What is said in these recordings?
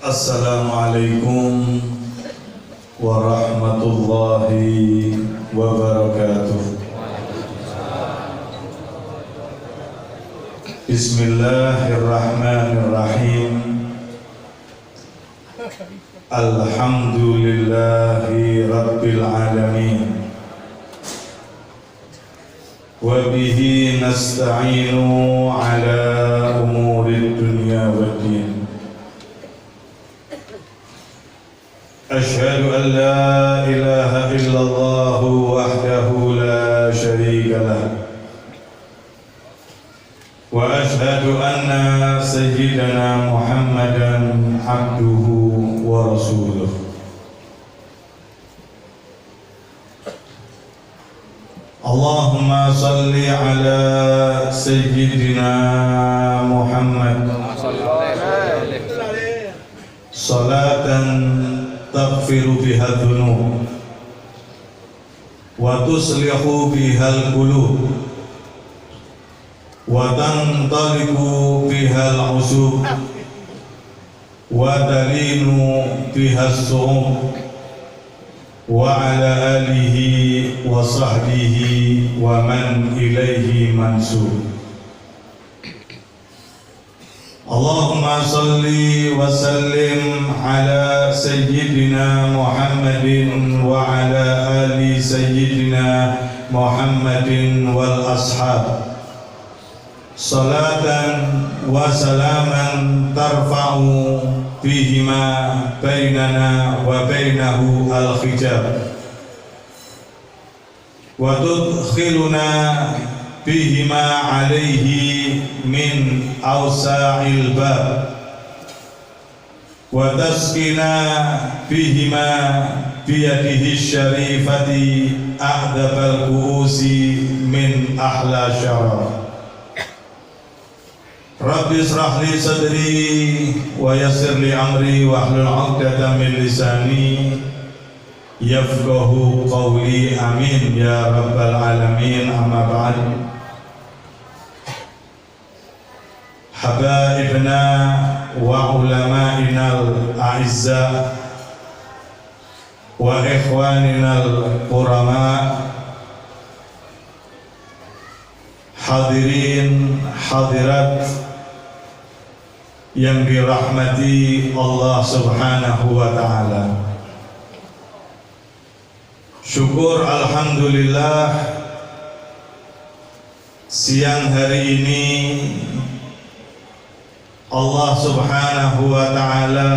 Assalamualaikum warahmatullahi wabarakatuh. Bismillahirrahmanirrahim. Alhamdulillahi rabbil alamin. Wa bihi nasta'inu ala umurid dunya waddin. Asyhadu an la ilaha illallah wahdahu la syarika lah. Wa asyhadu anna sayyidana Muhammadan abduhu wa rasuluh. Allahumma salli ala sayyidina Muhammad salatan taghfiru biha dhunub wa tuslihu biha al-qulub wa tantaliqu biha al-usub wa talinu biha as-su'ub wa ala alihi wa sahbihi wa man ilaihi mansub. Allahumma salli wa sallim ala sayyidina Muhammadin wa ala ali sayyidina Muhammadin wal ashab salatan wa salaman tarfa'u bihima bainana wa bainahu al-hijab wa tudkhiluna bihima alaihi min awsa'il bab wa tasqina bihima biyadihi syarifati a'dabal ku'usi min ahla syaraf. Rabbi israh li sadri wa yassir li amri wa hlul 'uqdatam min lisani yafqahu qawli. Amin ya rabbal alamin. Amma ba'd. Habaibna wa ulama'ina al-a'izza wa ikhwanina al-qurama, hadirin hadirat yang dirahmati Allah subhanahu wa ta'ala. Syukur alhamdulillah, siang hari ini Allah subhanahu wa ta'ala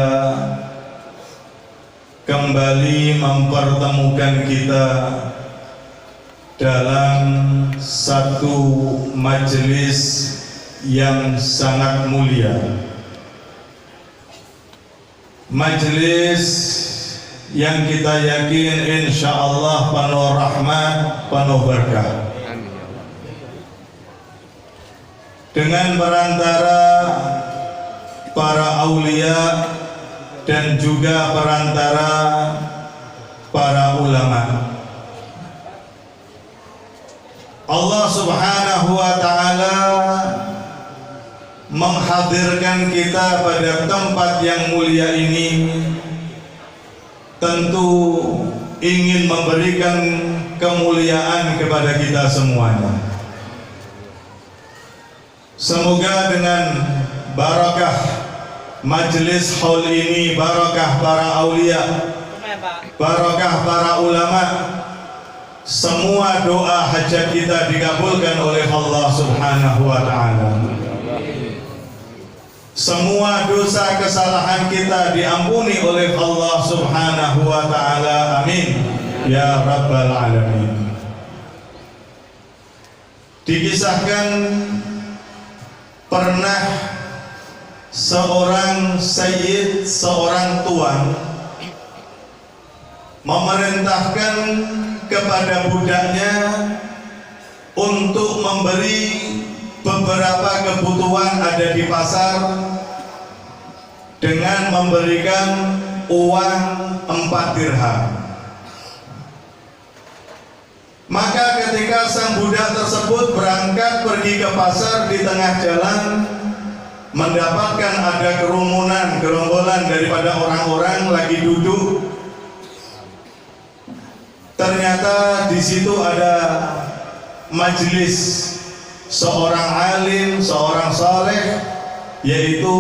kembali mempertemukan kita dalam satu majelis yang sangat mulia, majelis yang kita yakin insya Allah penuh rahmat, penuh berkah. Dengan perantara para aulia dan juga perantara para ulama, Allah subhanahu wa ta'ala menghadirkan kita pada tempat yang mulia ini tentu ingin memberikan kemuliaan kepada kita semuanya. Semoga dengan barakah majelis haul ini, barakah para aulia, barakah para ulama, semua doa hajat kita dikabulkan oleh Allah subhanahu wa ta'ala. Semua dosa kesalahan kita diampuni oleh Allah subhanahu wa ta'ala. Amin ya rabbal alamin. Dikisahkan pernah seorang sayyid, seorang tuan memerintahkan kepada budaknya untuk memberi beberapa kebutuhan ada di pasar dengan memberikan uang 4 dirham. Maka ketika sang budak tersebut berangkat pergi ke pasar, di tengah jalan mendapatkan ada kerumunan, gerombolan daripada orang-orang lagi duduk. Ternyata di situ ada majelis seorang alim, seorang saleh, yaitu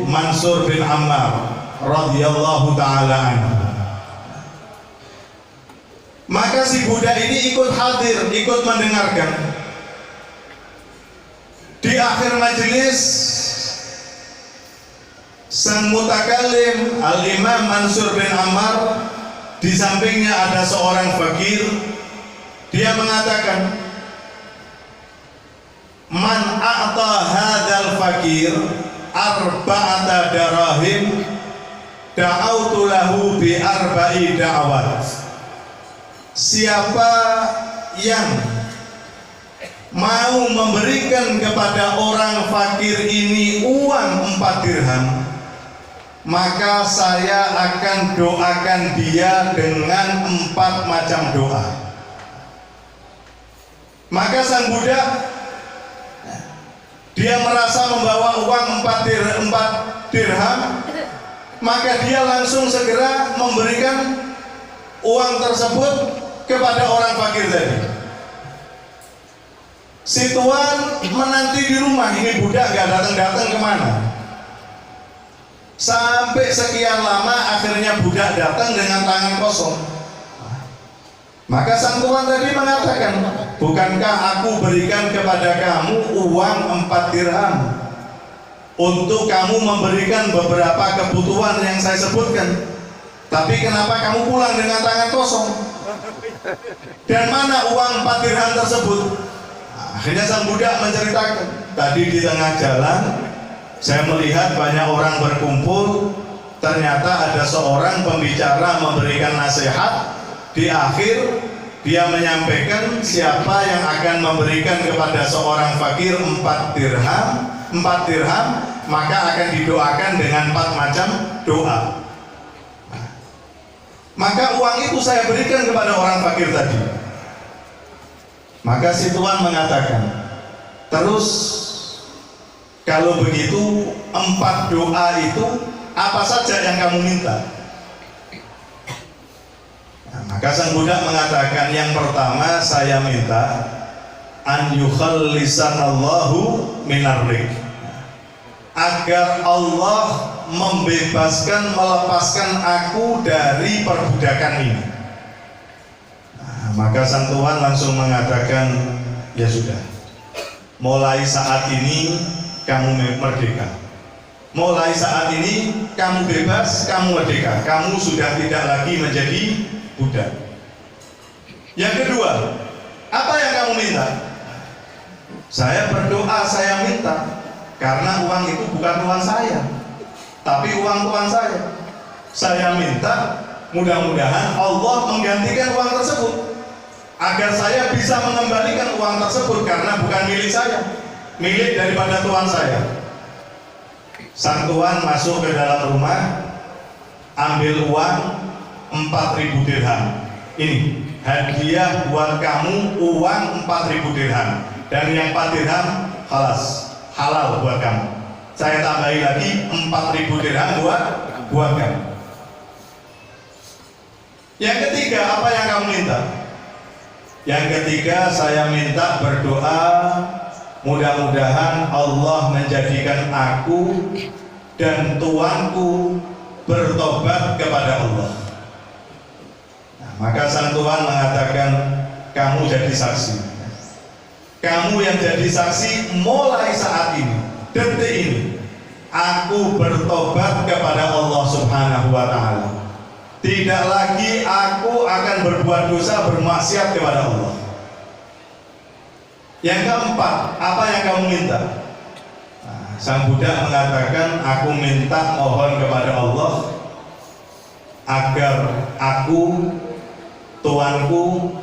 Mansur bin Ammar radhiyallahu taala anhu. Maka si budak ini ikut hadir, ikut mendengarkan. Di akhir majelis, sang mutakalim Al-Imam Mansur bin Ammar, di sampingnya ada seorang fakir. Dia mengatakan, man a'ta hadzal fakir arba'ata darahim da'autu lahu bi arba'i da'awat. Siapa yang mau memberikan kepada orang fakir ini uang 4 dirham, maka saya akan doakan dia dengan 4 macam doa. Maka sang budak, dia merasa membawa uang 4 dirham, maka dia langsung segera memberikan uang tersebut kepada orang fakir tadi. Si tuan menanti di rumah, ini budak gak datang-datang kemana. Sampai sekian lama, akhirnya budak datang dengan tangan kosong. Maka sang tuan tadi mengatakan, bukankah aku berikan kepada kamu uang 4 dirham untuk kamu memberikan beberapa kebutuhan yang saya sebutkan? Tapi kenapa kamu pulang dengan tangan kosong? Dan mana uang 4 dirham tersebut? Akhirnya sang budak menceritakan, tadi di tengah jalan saya melihat banyak orang berkumpul. Ternyata ada seorang pembicara memberikan nasihat. Di akhir dia menyampaikan siapa yang akan memberikan kepada seorang fakir 4 dirham, maka akan didoakan dengan 4 macam doa. Maka uang itu saya berikan kepada orang fakir tadi. Maka si tuan mengatakan, terus kalau begitu 4 doa itu apa saja yang kamu minta? Nah, maka sang budak mengatakan, yang pertama saya minta an yukhallisanallahu minar rik, agar Allah membebaskan, melepaskan aku dari perbudakan ini. Maka sang tuan langsung mengatakan, ya sudah, mulai saat ini kamu merdeka. Mulai saat ini kamu bebas, kamu merdeka. Kamu sudah tidak lagi menjadi budak. Yang kedua, apa yang kamu minta? Saya berdoa, saya minta, karena uang itu bukan uang saya, tapi uang tuan saya. Saya minta mudah-mudahan Allah menggantikan uang tersebut, agar saya bisa mengembalikan uang tersebut, karena bukan milik saya, milik daripada tuan saya. Sang tuan masuk ke dalam rumah, ambil uang 4.000 dirham. Ini hadiah buat kamu, uang 4.000 dirham. Dan yang 4 dirham halal buat kamu. Saya tambahi lagi 4.000 dirham buat kamu. Yang ketiga, apa yang kamu minta? Yang ketiga, saya minta berdoa, mudah-mudahan Allah menjadikan aku dan tuanku bertobat kepada Allah. Nah, maka sang tuan mengatakan, kamu jadi saksi. Kamu yang jadi saksi mulai saat ini, detik ini, aku bertobat kepada Allah Subhanahu wa Ta'ala. Tidak lagi aku akan berbuat dosa, bermaksiat kepada Allah. Yang keempat, apa yang kamu minta? Nah, sang budak mengatakan, aku minta mohon kepada Allah agar aku, tuanku,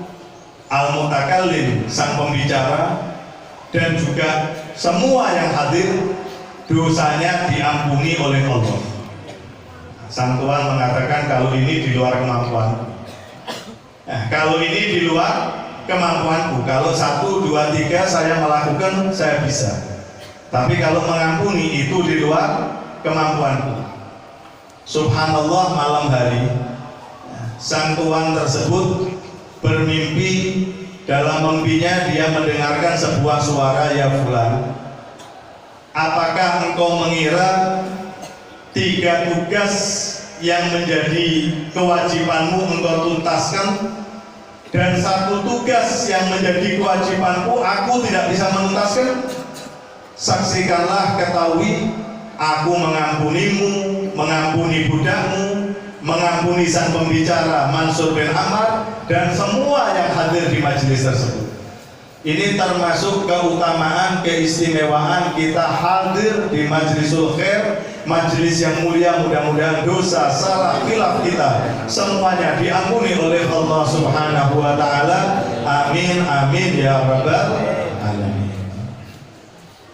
al-mutakallim, sang pembicara, dan juga semua yang hadir, dosanya diampuni oleh Allah. Sang tuan mengatakan, kalau ini di luar kemampuan. Kalau ini di luar kemampuanku, kalau 1, 2, 3 saya melakukan, saya bisa. Tapi kalau mengampuni itu di luar kemampuanku. Subhanallah, malam hari sang tuan tersebut bermimpi. Dalam mimpinya dia mendengarkan sebuah suara, ya fulan, apakah engkau mengira 3 tugas yang menjadi kewajibanmu engkau tuntaskan, dan 1 tugas yang menjadi kewajibanku aku tidak bisa menuntaskan? Saksikanlah, ketahui, aku mengampunimu, mengampuni budakmu, mengampuni sang pembicara Mansur bin Ammar, dan semua yang hadir di majelis tersebut. Ini termasuk keutamaan, keistimewaan kita hadir di majlisul khair, majelis yang mulia. Mudah-mudahan dosa, salah, khilaf kita semuanya diampuni oleh Allah Subhanahu wa taala. Amin amin ya rabbal alamin.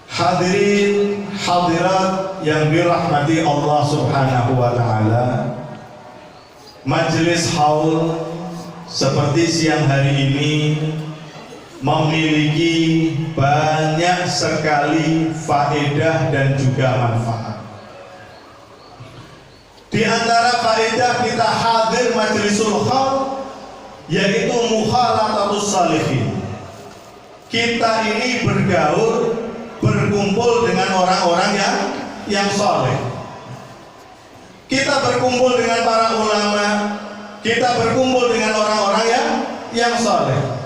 Hadirin hadirat yang dirahmati Allah Subhanahu wa taala, majelis haul seperti siang hari ini memiliki banyak sekali faedah dan juga manfaat. Di antara faedah kita hadir majlisul haul yaitu mukhalatatus salihin. Kita ini bergaul, berkumpul dengan orang-orang yang soleh. Kita berkumpul dengan para ulama, kita berkumpul dengan orang-orang yang soleh.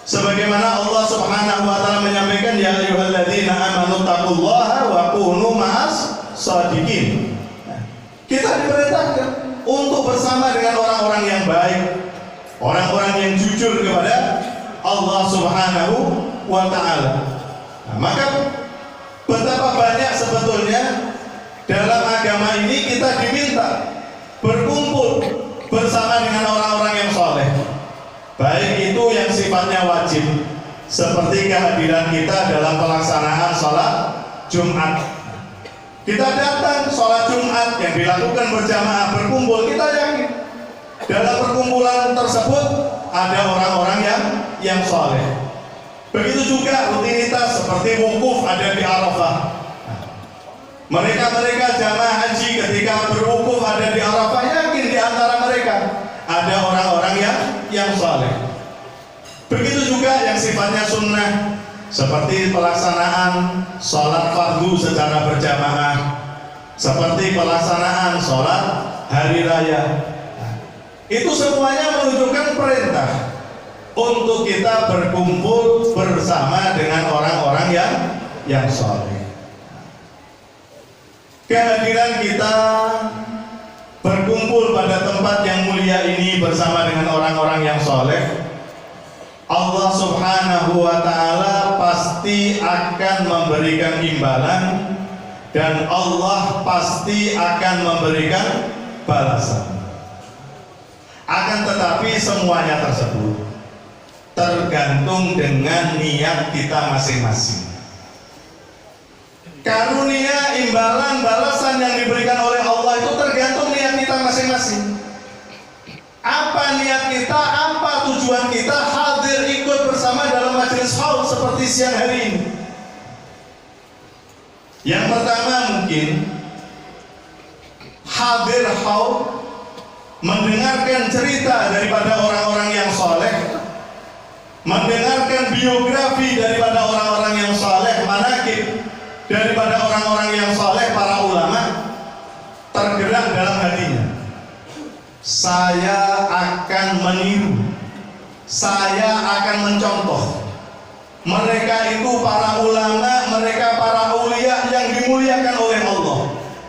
Sebagaimana Allah Subhanahu wa taala menyampaikan, ya ayyuhalladzina amanu taqullaha wa kunu ma'as shadiqin. Kita diperintahkan untuk bersama dengan orang-orang yang baik, orang-orang yang jujur kepada Allah Subhanahu wa taala. Maka betapa banyak sebetulnya dalam agama ini kita diminta berkumpul bersama dengan orang-orang yang soleh. Baik itu yang sifatnya wajib, seperti kehadiran kita dalam pelaksanaan sholat Jumat. Kita datang sholat Jumat yang dilakukan berjamaah, berkumpul, kita yakin dalam perkumpulan tersebut ada orang-orang yang soleh. Begitu juga rutinitas seperti wukuf ada di Arafah. Mereka jamaah haji ketika berwukuf ada di Arafah, yakin di antara mereka ada orang-orang yang saleh. Begitu juga yang sifatnya sunnah seperti pelaksanaan sholat fardu secara berjamaah, seperti pelaksanaan sholat hari raya. Itu semuanya menunjukkan perintah untuk kita berkumpul bersama dengan orang-orang yang saleh. Kehadiran kita berkumpul pada tempat yang mulia ini bersama dengan orang-orang yang soleh, Allah Subhanahu wa ta'ala pasti akan memberikan imbalan dan Allah pasti akan memberikan balasan. Akan tetapi semuanya tersebut tergantung dengan niat kita masing-masing. Karunia, imbalan, balasan yang diberikan oleh Allah itu tergantung niat kita masing-masing. Apa niat kita, apa tujuan kita hadir ikut bersama dalam majelis haul seperti siang hari ini? Yang pertama mungkin hadir haul mendengarkan cerita daripada orang-orang yang soleh, mendengarkan biografi daripada orang-orang yang soleh, manaqib daripada orang-orang yang soleh, para ulama, tergerak dalam hatinya, saya akan meniru, saya akan mencontoh mereka itu para ulama, mereka para ulia yang dimuliakan oleh Allah.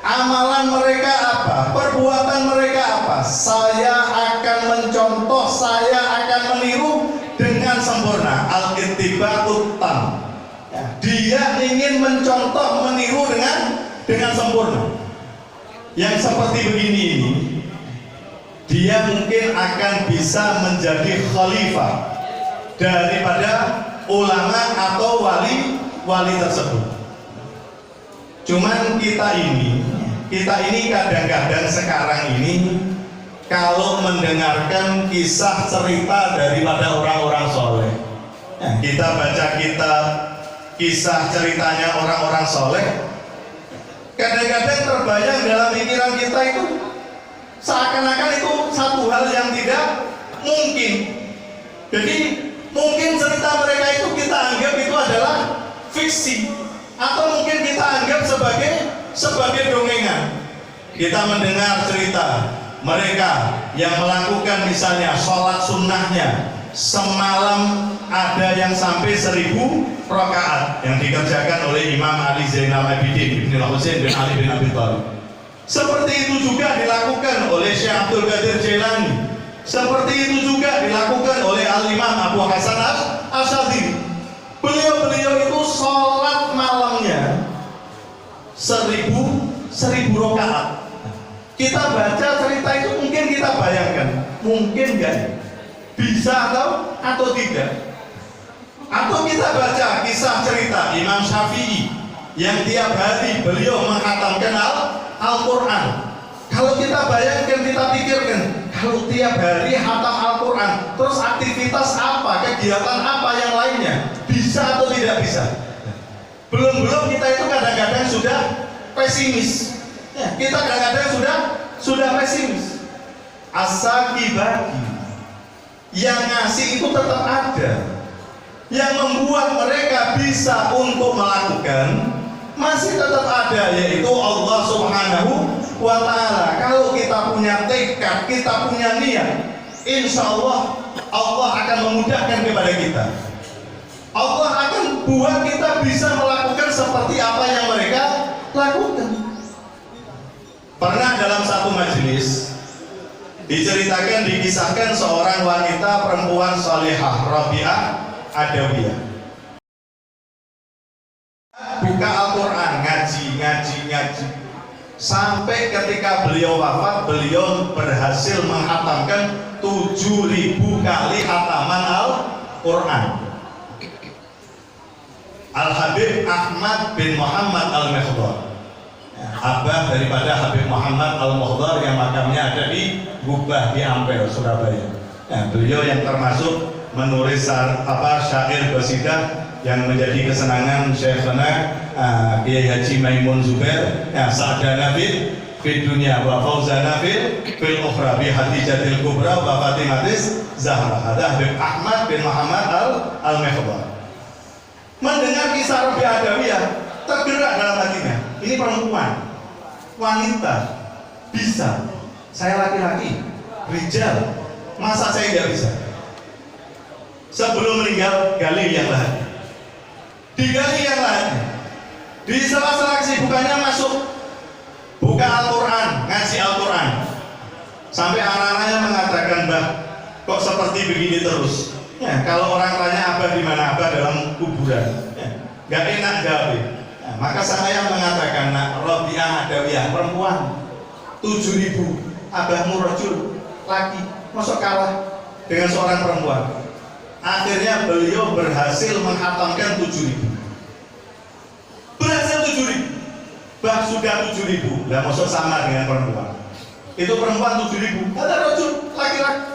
Amalan mereka apa? Perbuatan mereka apa? Saya akan mencontoh, saya akan meniru dengan sempurna. Al-ittiba'ut tam. Dia ingin mencontoh, meniru dengan sempurna. Yang seperti begini ini, dia mungkin akan bisa menjadi khalifah daripada ulama atau wali tersebut. Cuman kita ini kadang-kadang sekarang ini kalau mendengarkan kisah cerita daripada orang-orang soleh, kita baca kitab kisah ceritanya orang-orang soleh, kadang-kadang terbayang dalam pikiran kita itu seakan-akan itu satu hal yang tidak mungkin. Jadi mungkin cerita mereka itu kita anggap itu adalah fiksi, atau mungkin kita anggap sebagai dongengan. Kita mendengar cerita mereka yang melakukan misalnya sholat sunnahnya semalam ada yang sampai 1000 rakaat yang dikerjakan oleh Imam Ali Zainal Abidin Ibn Husain bin Ali bin Abi Thalib. Seperti itu juga dilakukan oleh Syekh Abdul Qadir Jailani. Seperti itu juga dilakukan oleh Al-Imam Abu Hasan Asy'adzili. Beliau itu sholat malamnya 1000 rakaat. Kita baca cerita itu mungkin kita bayangkan, mungkin nggak bisa atau tidak. Atau kita baca kisah cerita Imam Syafi'i yang tiap hari beliau menghatamkan Al-Quran. Kalau kita bayangkan, kita pikirkan, kalau tiap hari hatam Al-Quran, terus aktivitas apa, kegiatan apa yang lainnya, bisa atau tidak bisa? Belum kita itu kadang-kadang sudah pesimis. Ya, kita kadang-kadang sudah pesimis. Asaki bagi yang ngasih itu tetap ada. Yang membuat mereka bisa untuk melakukan masih tetap ada, yaitu Allah Subhanahu wa Ta'ala. Kalau kita punya tekad, kita punya niat, insya Allah Allah akan memudahkan kepada kita. Allah akan buat kita bisa melakukan seperti apa yang mereka lakukan. Pernah dalam satu majelis diceritakan, dikisahkan seorang wanita perempuan salihah, Rabi'ah Adawiyah, buka Al-Quran, ngaji sampai ketika beliau wafat, beliau berhasil menghatamkan 7.000 kali hataman Al-Quran. Al-Habib Ahmad bin Muhammad Al-Mekhdar, abah daripada Habib Muhammad Al-Mekhdar yang makamnya ada di Gubah di Ampel, Surabaya. Beliau yang termasuk menulis syair qasidah yang menjadi kesenangan Syekhana Kiai Haji Maimun Zubair, sa'dana fid dunya wa fauzana fil ukhra bi Hadijatil Kubra wa Fatimatis Zahra. Ada Habib Ahmad bin Muhammad Al-Mekhdar. Mendengar kisah Rabi'ah Adawiyah, tergerak dalam hatinya. Ini perempuan, wanita, bisa. Saya laki-laki, rijal, masa saya tidak bisa? Sebelum meninggal, gali yang lain. Digali yang lain. Di sela-sela kesibukannya masuk buka Al-Quran, ngaji Al-Quran. Sampai anak-anaknya mengatakan, "Mbah, kok seperti begini terus?" Ya, kalau orang tanya Abah di mana, Abah dalam kuburan. Ya, gak enak jawab. Ya, maka saya mengatakan, "Nak, Rabi'ah Adawiyah perempuan 7.000, Abahmu rajul laki, masuk kalah dengan seorang perempuan." Akhirnya beliau berhasil menghatamkan 7.000. Berhasil 7.000. Bah sudah 7.000. Lah masuk sama dengan perempuan. Itu perempuan 7.000. Ada rajul laki-laki.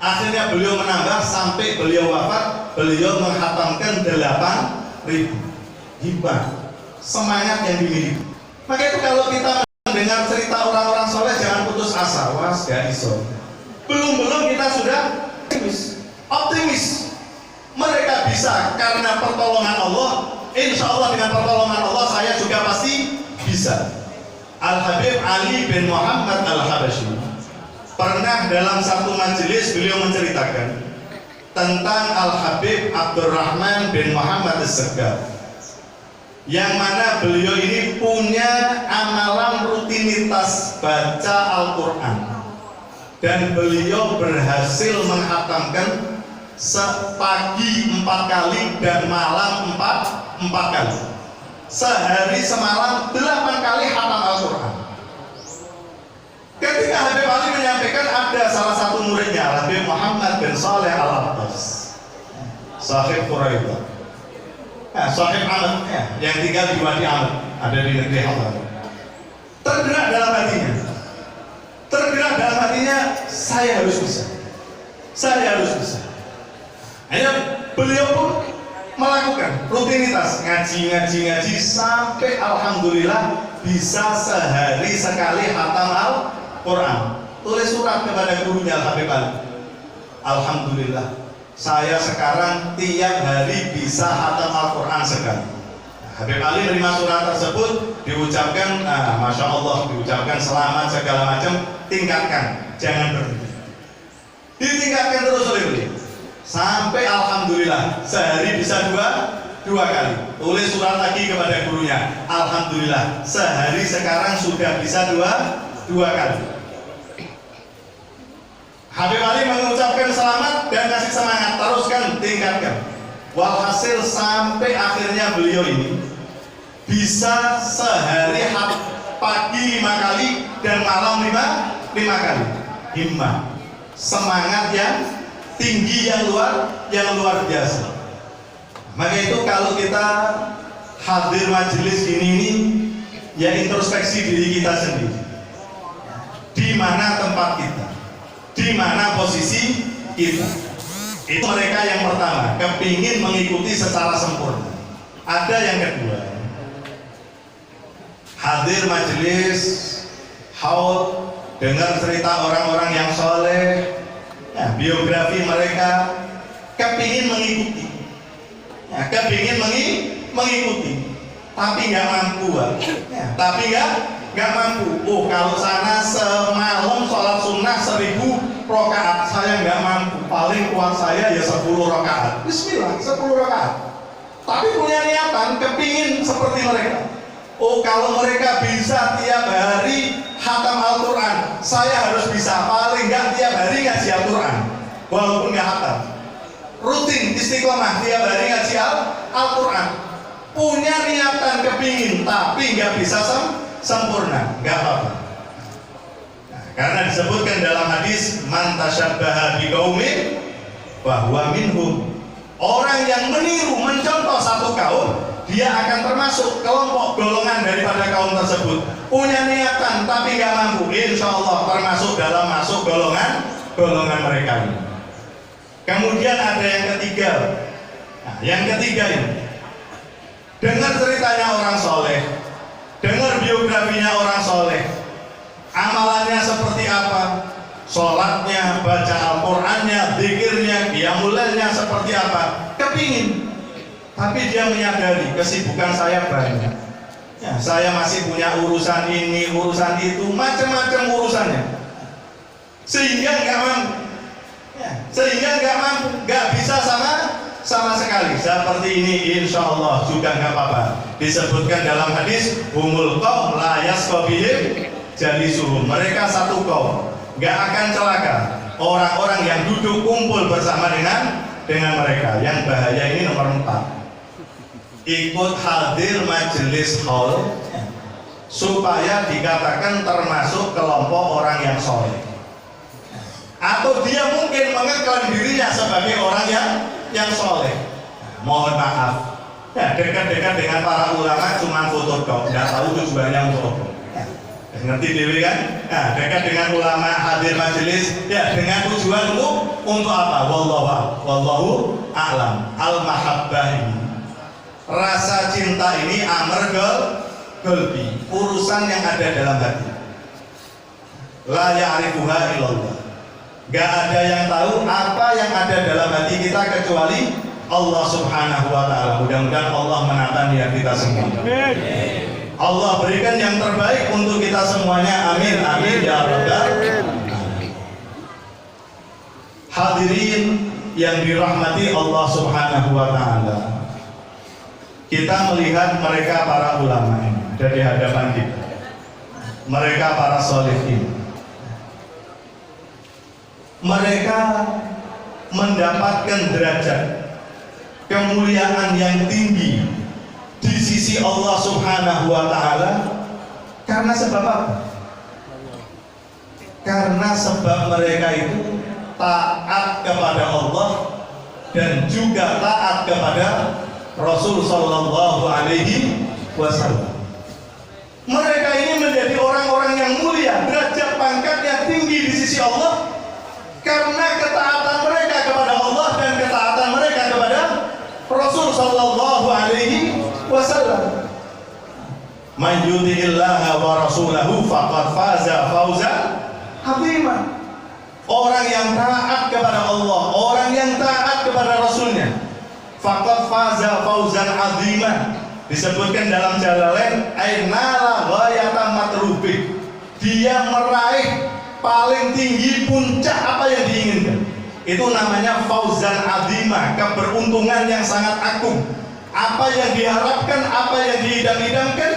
Akhirnya beliau menambah sampai beliau wafat, beliau menghatamkan 8.000. Hebat. Semangat yang dimiliki. Maka itu kalau kita mendengar cerita orang-orang soleh, jangan putus asa. Was gak iso. Belum kita sudah optimis. Mereka bisa karena pertolongan Allah. Insya Allah dengan pertolongan Allah saya juga pasti bisa. Al-Habib Ali bin Muhammad Al-Habasyi pernah dalam satu majelis beliau menceritakan tentang Al-Habib Abdurrahman bin Muhammad As-Segaf, yang mana beliau ini punya amalan rutinitas baca Al-Quran, dan beliau berhasil menghatamkan sepagi 4 kali dan malam 4 kali, sehari semalam 8 kali hatam Al-Quran. Ketika Habib Ali menyampaikan, ada salah satu muridnya, Habib Muhammad bin Saleh Al-Abbas, sahib Quraidah, sahib Ahmad, yang tinggal di Wadi Ahmad, ada di negeri Hadramaut. Tergerak dalam hatinya, saya harus bisa. Akhirnya beliau pun melakukan rutinitas ngaji ngaji sampai alhamdulillah bisa sehari sekali khatam Al-Quran. Tulis surat kepada gurunya Habib Ali. Alhamdulillah, saya sekarang tiap hari bisa khatam Al-Quran sekali. Habib Ali menerima surat tersebut, diucapkan, Masya Allah, diucapkan selamat segala macam, tingkatkan, jangan berhenti. Ditingkatkan terus oleh beliau sampai alhamdulillah sehari bisa dua kali. Tulis surat lagi kepada gurunya, alhamdulillah sehari sekarang sudah bisa dua kali. Habib Ali mengucapkan selamat dan kasih semangat, teruskan, tingkatkan. Walhasil sampai akhirnya beliau ini bisa sehari pagi 5 kali dan malam 5 kali. Himmah, semangat yang tinggi, yang luar biasa. Maka itu kalau kita hadir majelis ini ya introspeksi diri kita sendiri. Di mana tempat kita? Di mana posisi kita? Itu mereka yang pertama, kepingin mengikuti secara sempurna. Ada yang kedua, hadir majelis haul, dengar cerita orang-orang yang soleh, ya, biografi mereka, kepingin mengikuti, ya, kepingin mengikuti, tapi nggak mampu, ya, tapi nggak mampu. Oh, kalau sana semalam sholat sunnah 1000 rakaat, saya nggak mampu, paling kuat saya ya 10 rakaat. Bismillah, 10 rakaat. Tapi punya niatan, kepingin seperti mereka. Oh, kalau mereka bisa tiap hari khatam Al-Quran, saya harus bisa, paling nggak tiap hari ngaji Al-Quran, walaupun nggak khatam. Rutin, istiqomah, tiap hari ngaji Al-Quran. Punya niatan, kepingin, tapi nggak bisa sempurna, nggak apa-apa. Karena disebutkan dalam hadis man tasyabbaha biqaumin bahwa minhum, orang yang meniru, mencontoh satu kaum, dia akan termasuk kelompok golongan daripada kaum tersebut. Punya niatan tapi nggak mampu, insya Allah termasuk dalam masuk golongan mereka ini. Kemudian ada yang ketiga. Nah, yang ketiga ini, dengar ceritanya orang soleh, dengar biografinya orang soleh, amalannya seperti apa, sholatnya, baca Al-Qurannya, zikirnya, qiyamul lailnya seperti apa, kepingin. Tapi dia menyadari kesibukan saya banyak, ya, saya masih punya urusan ini, urusan itu, macam-macam urusannya, sehingga nggak mampu, ya, nggak bisa sama sekali. Seperti ini insya Allah juga nggak apa-apa. Disebutkan dalam hadis, humul qaum la yasqa bihim jalisuhum, mereka satu kaum, nggak akan celaka orang-orang yang duduk kumpul bersama dengan mereka. Yang bahaya ini nomor 4, ikut hadir majelis haul supaya dikatakan termasuk kelompok orang yang soleh, atau dia mungkin mengeklaim dirinya sebagai orang yang soleh. Mohon maaf, ya, dekat-dekat dengan para ulama cuma foto dong, nggak tahu tujuannya untuk apa. Ngerti dewi kan? Nah, dekat dengan ulama, hadir majelis, ya dengan tujuan untuk apa? Wallahu a'lam. Al-mahabbah ini, rasa cinta ini, amr qalbi, urusan yang ada dalam hati. La ya'rifuha illallah, gak ada yang tahu apa yang ada dalam hati kita kecuali Allah Subhanahu wa ta'ala. Mudah-mudahan Allah menata niat kita semua. Allah berikan yang terbaik untuk kita semuanya. Amin, amin ya rabbal alamin. Hadirin yang dirahmati Allah Subhanahu wa ta'ala, kita melihat mereka para ulama ini dari hadapan kita, mereka para sholihin, mereka mendapatkan derajat kemuliaan yang tinggi di sisi Allah Subhanahu wa ta'ala karena sebab apa? Karena sebab mereka itu taat kepada Allah dan juga taat kepada Rasul sallallahu alaihi wasallam. Mereka ini menjadi orang-orang yang mulia, derajat pangkatnya tinggi di sisi Allah karena ketaatan mereka kepada Allah dan ketaatan mereka kepada Rasul sallallahu alaihi wasallam. Man yuti'illaha wa rasulahu faqad faza fawzan 'azima. Orang yang taat kepada Allah, orang yang taat kepada Rasulnya, faqad faza fawzan 'azima. Disebutkan dalam Jalalain, ainala ghayata matlubih. Dia meraih paling tinggi puncak apa yang diinginkan. Itu namanya fauzan 'azima, keberuntungan yang sangat agung. Apa yang diharapkan, apa yang diidam-idamkan,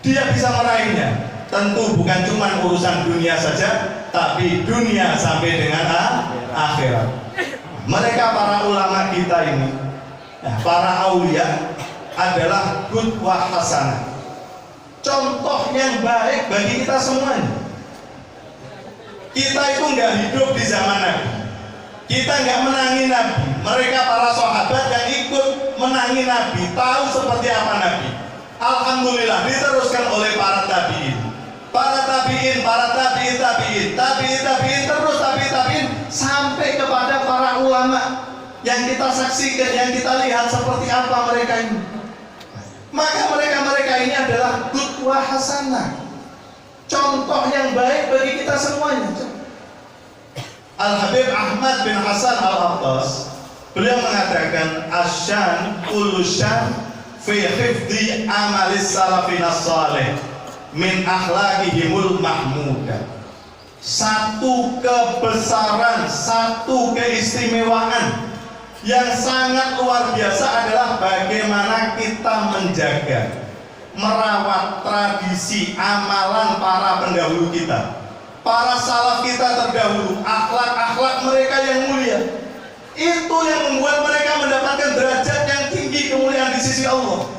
dia bisa meraihnya. Tentu bukan cuma urusan dunia saja, tapi dunia sampai dengan akhirat. Mereka para ulama kita ini, para aulia adalah qudwah hasanah, contoh yang baik bagi kita semuanya. Kita itu nggak hidup di zaman Nabi, kita nggak menangi Nabi. Mereka para sahabat yang ikut menangi Nabi, tahu seperti apa Nabi. Alhamdulillah diteruskan oleh para tabi'in, para tabi'in, para tabi'in, terus tabi'in sampai kepada para ulama yang kita saksikan, yang kita lihat seperti apa mereka ini. Maka mereka ini adalah qudwah hasanah, contoh yang baik bagi kita semuanya. Al-Habib Ahmad bin Hasan Al-Attas, beliau mengatakan asyan kullu syan fi hifdhi amalis salafinas salih min akhlaqihimul mahmudah. Satu kebesaran, satu keistimewaan yang sangat luar biasa adalah bagaimana kita menjaga, merawat tradisi amalan para pendahulu kita, para salaf kita terdahulu, akhlak-akhlak mereka yang mulia. Itu yang membuat mereka mendapatkan derajat yang tinggi, kemuliaan di sisi Allah.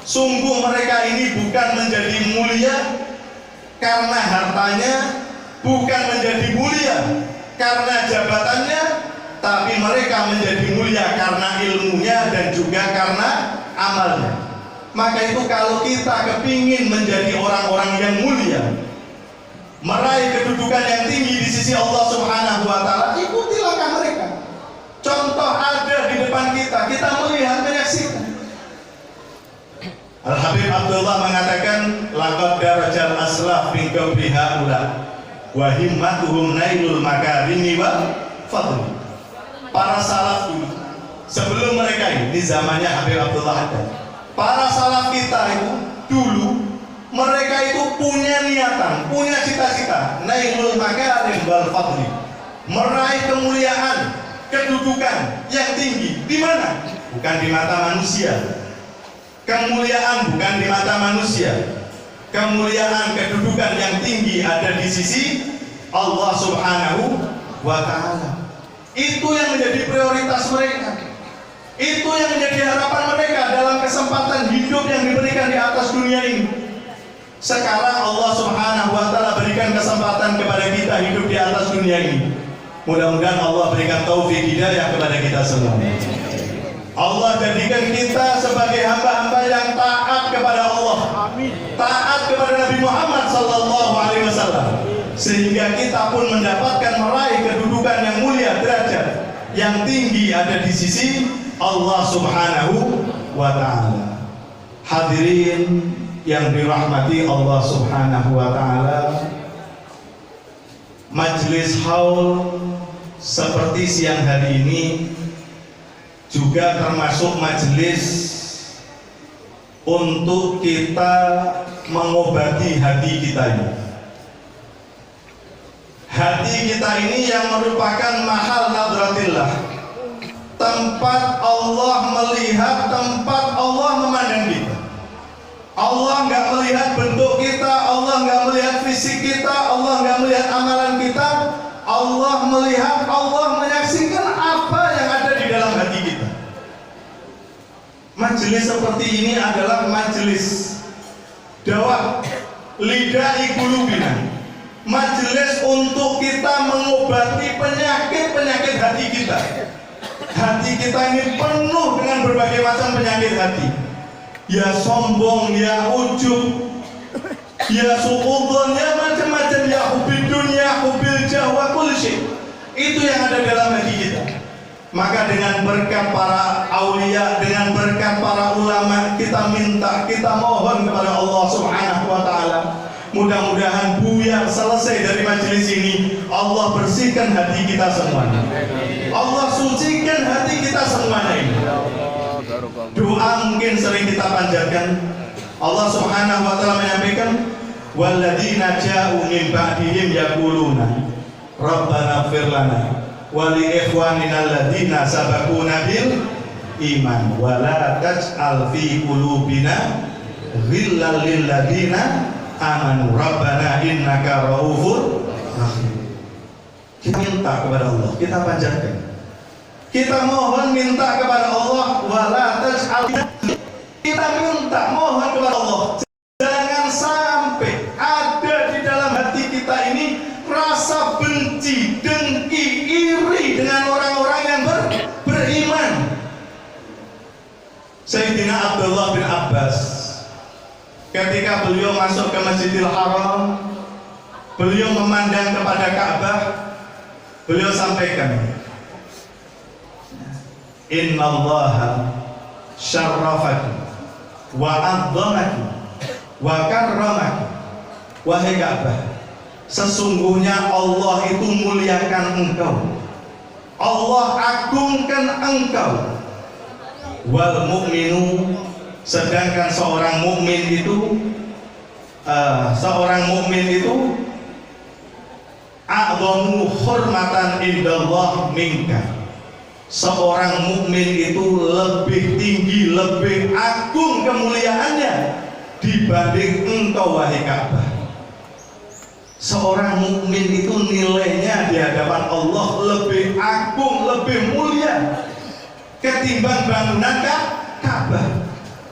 Sungguh mereka ini bukan menjadi mulia karena hartanya, bukan menjadi mulia karena jabatannya, tapi mereka menjadi mulia karena ilmunya dan juga karena amalnya. Maka itu kalau kita kepingin menjadi orang-orang yang mulia, meraih kedudukan yang tinggi di sisi Allah Subhanahu wa Ta'ala, ikuti langkah mereka. Contoh ada di depan kita, kita melihat, menyaksikan. Al-Habib Abdullah mengatakan, laqad darajal aslaf min qabli haula wa himmatuhum nailul makarimi wa fadl. Para salaf dulu, sebelum mereka ini, di zamannya Habib Abdullah ada, para salaf kita itu dulu, mereka itu punya niatan, punya cita-cita, nailul makarim wal fadli, meraih kemuliaan, kedudukan yang tinggi. Di mana? Bukan di mata manusia. Kemuliaan bukan di mata manusia. Kemuliaan, kedudukan yang tinggi ada di sisi Allah Subhanahu wa Ta'ala. Itu yang menjadi prioritas mereka. Itu yang menjadi harapan mereka dalam kesempatan hidup yang diberikan di atas dunia ini. Sekarang Allah Subhanahu wa Ta'ala berikan kesempatan kepada kita hidup di atas dunia ini. Mudah-mudahan Allah berikan taufik hidayah kepada kita semua. Allah jadikan kita sebagai hamba-hamba yang taat kepada Allah, taat kepada Nabi Muhammad SAW, sehingga kita pun mendapatkan meraih kedudukan yang mulia, derajat yang tinggi ada di sisi Allah Subhanahu wa Ta'ala. Hadirin yang dirahmati Allah Subhanahu wa Ta'ala, majelis haul seperti siang hari ini juga termasuk majelis untuk kita mengobati hati kita ini. Hati kita ini yang merupakan mahal nadratillah, tempat Allah melihat, tempat Allah memandang kita. Allah nggak melihat bentuk kita, Allah nggak melihat fisik kita, Allah nggak melihat amalan kita. Allah melihat, Allah menyaksikan apa yang ada di dalam hati kita. Majelis seperti ini adalah majelis dawah lida'i qulubina, majelis untuk kita mengobati penyakit-penyakit hati kita. Hati kita ini penuh dengan berbagai macam penyakit hati. Ya sombong, ya ujub, ya su'udzon, ya macam-macam, ya hubbid dunya, hubbil jah wa kulli syai'. Itu yang ada dalam hati kita. Maka dengan berkat para aulia, dengan berkat para ulama, kita minta, kita mohon kepada Allah Subhanahu wa Ta'ala, mudah-mudahan buyar selesai dari majelis ini, Allah bersihkan hati kita semuanya, Allah sucikan hati kita semuanya ini. Doa mungkin sering kita panjatkan. Allah Subhanahu wa Ta'ala menyampaikan, walladzina ja'u min ba'dihim yaquluna rabbana ighfir lana wa li ikhwanina alladzina sabaquna bil iman wa la taj'al fi qulubina ghillan lil ladzina amanu rabbana innaka raufur rahim. Kita minta kepada Allah, kita panjatkan, kita mohon minta kepada Allah, wala taj'al, kita minta mohon kepada Allah, jangan sampai ada di dalam hati kita ini rasa benci, dengki, iri dengan orang-orang yang beriman. Sayyidina Abdullah bin Abbas ketika beliau masuk ke Masjidil Haram, beliau memandang kepada Ka'bah, beliau sampaikan, innallaha syarrafaki wa adzamaki wa karramaki. Wahai Ka'bah, sesungguhnya Allah itu muliakan engkau, Allah agungkan engkau. Wal mu'minu, sedangkan seorang mukmin itu a'dhamu hurmatan indallah minka. Seorang mukmin itu lebih tinggi, lebih agung kemuliaannya dibanding engkau, wahai Ka'bah. Seorang mukmin itu nilainya di hadapan Allah lebih agung, lebih mulia ketimbang bangunan Ka'bah.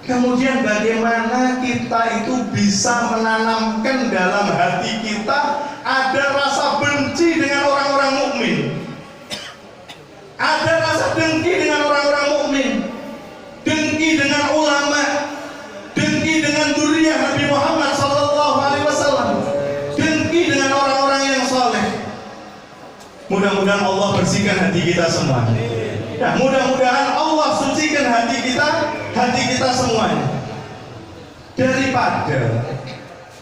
Kemudian bagaimana kita itu bisa menanamkan dalam hati kita ada rasa benci dengan orang-orang mukmin, ada rasa dengki dengan orang-orang mukmin, dengki dengan ulama, dengki dengan dzurriyyah Nabi Muhammad sallallahu alaihi wasallam, dengki dengan orang-orang yang saleh. Mudah-mudahan Allah bersihkan hati kita semua. Nah, mudah-mudahan Allah sucikan hati kita semuanya. Daripada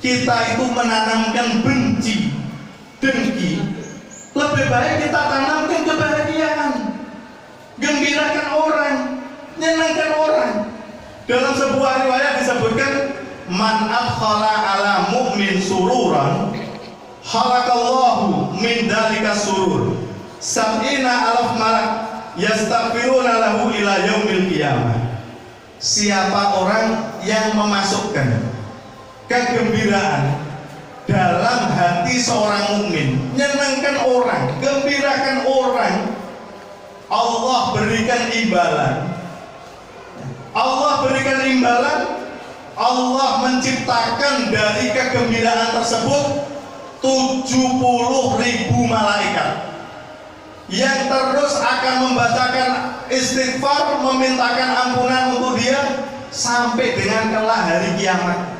kita itu menanamkan benci, dengki, lebih baik kita tanamkan kebahagiaan, gembirakan orang, nyenangkan orang. Dalam sebuah riwayat disebutkan, man adkhala ala mu'min sururan khalaqallahu min dalika surur sab'ina alaf malak yastaghfiruna lahu ila yaumil qiyamah. Siapa orang yang memasukkan kegembiraan dalam hati seorang mukmin, nyenangkan orang, gembirakan orang, Allah berikan imbalan. Allah berikan imbalan, Allah menciptakan dari kegembiraan tersebut 70.000 malaikat yang terus akan membacakan istighfar, memintakan ampunan untuk dia sampai dengan kelak hari kiamat.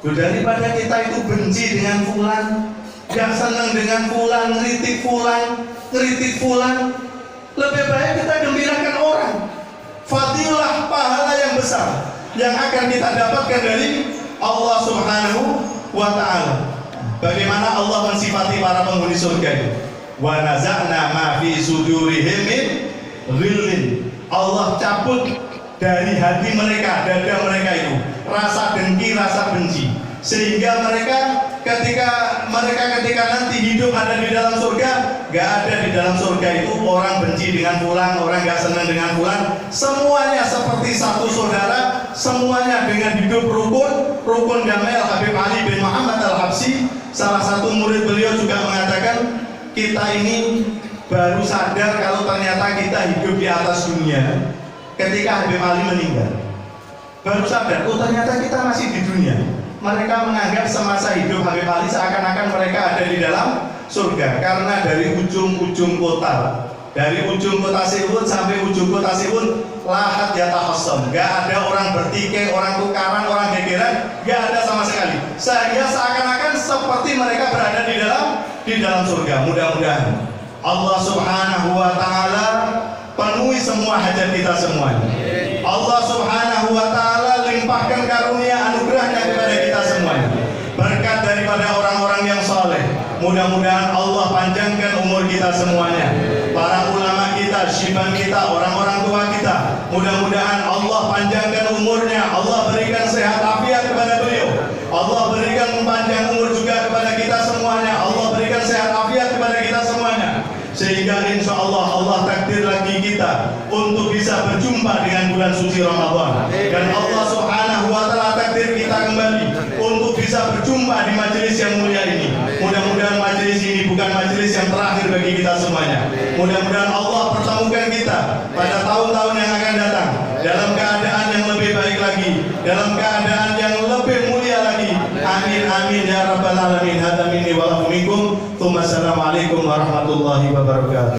Daripada kita itu benci dengan fulan, gak senang dengan fulan, ngeritik fulan, lebih baik kita gembirakan orang. Fadilah pahala yang besar yang akan kita dapatkan dari Allah Subhanahu wa Ta'ala. Bagaimana Allah mensifati para penghuni surga itu? Wa naza'na ma fi sudurihim min ghillin. Allah cabut dari hati mereka, dada mereka itu rasa dengki, rasa benci, sehingga mereka ketika nanti hidup ada di dalam surga, gak ada di dalam surga itu orang benci dengan fulan, orang gak senang dengan fulan. Semuanya seperti satu saudara, semuanya dengan hidup rukun damai. Habib Ali bin Muhammad Al-Habsyi, salah satu murid beliau, juga mengatakan, kita ini baru sadar kalau ternyata kita hidup di atas dunia ketika Habib Ali meninggal. Baru sadar, oh ternyata kita masih di dunia. Mereka menganggap semasa hidup Habib Ali seakan-akan mereka ada di dalam surga, karena dari ujung-ujung kota, dari ujung kota Siwun sampai ujung kota Siwun, lahat yatahassam, gak ada orang bertikai, orang tukaran, orang gegeran, gak ada sama sekali. Sehingga seakan-akan seperti mereka berada di dalam surga. Mudah-mudahan Allah Subhanahu wa taala penuhi semua hajat kita semuanya. Allah Subhanahu wa taala limpahkan karunia anugerahnya kepada kita semuanya. Berkat daripada orang-orang yang saleh. Mudah-mudahan Allah panjangkan umur kita semuanya. Para ulama kita, syiban kita, orang-orang tua kita, mudah-mudahan Allah panjangkan umurnya. Allah berikan sehat afiat kepada beliau. Allah berikan panjang umur juga kepada kita semuanya. Allah berikan sehat afiat kepada kita semuanya. Sehingga insya Allah Allah takdir lagi kita untuk bisa berjumpa dengan bulan suci Ramadan. Dan Allah Subhanahu wa taala takdir kita kembali untuk bisa berjumpa di majelis yang mulia ini. Mudah-mudahan majelis ini bukan majelis yang terakhir bagi kita semuanya. Mudah-mudahan Allah pertemukan kita pada tahun-tahun yang akan datang dalam keadaan yang lebih baik lagi, dalam keadaan yang lebih mulia lagi. Amin amin ya rabbal alamin. Hadza minni wa lakum minkum. Assalamualaikum warahmatullahi wabarakatuh.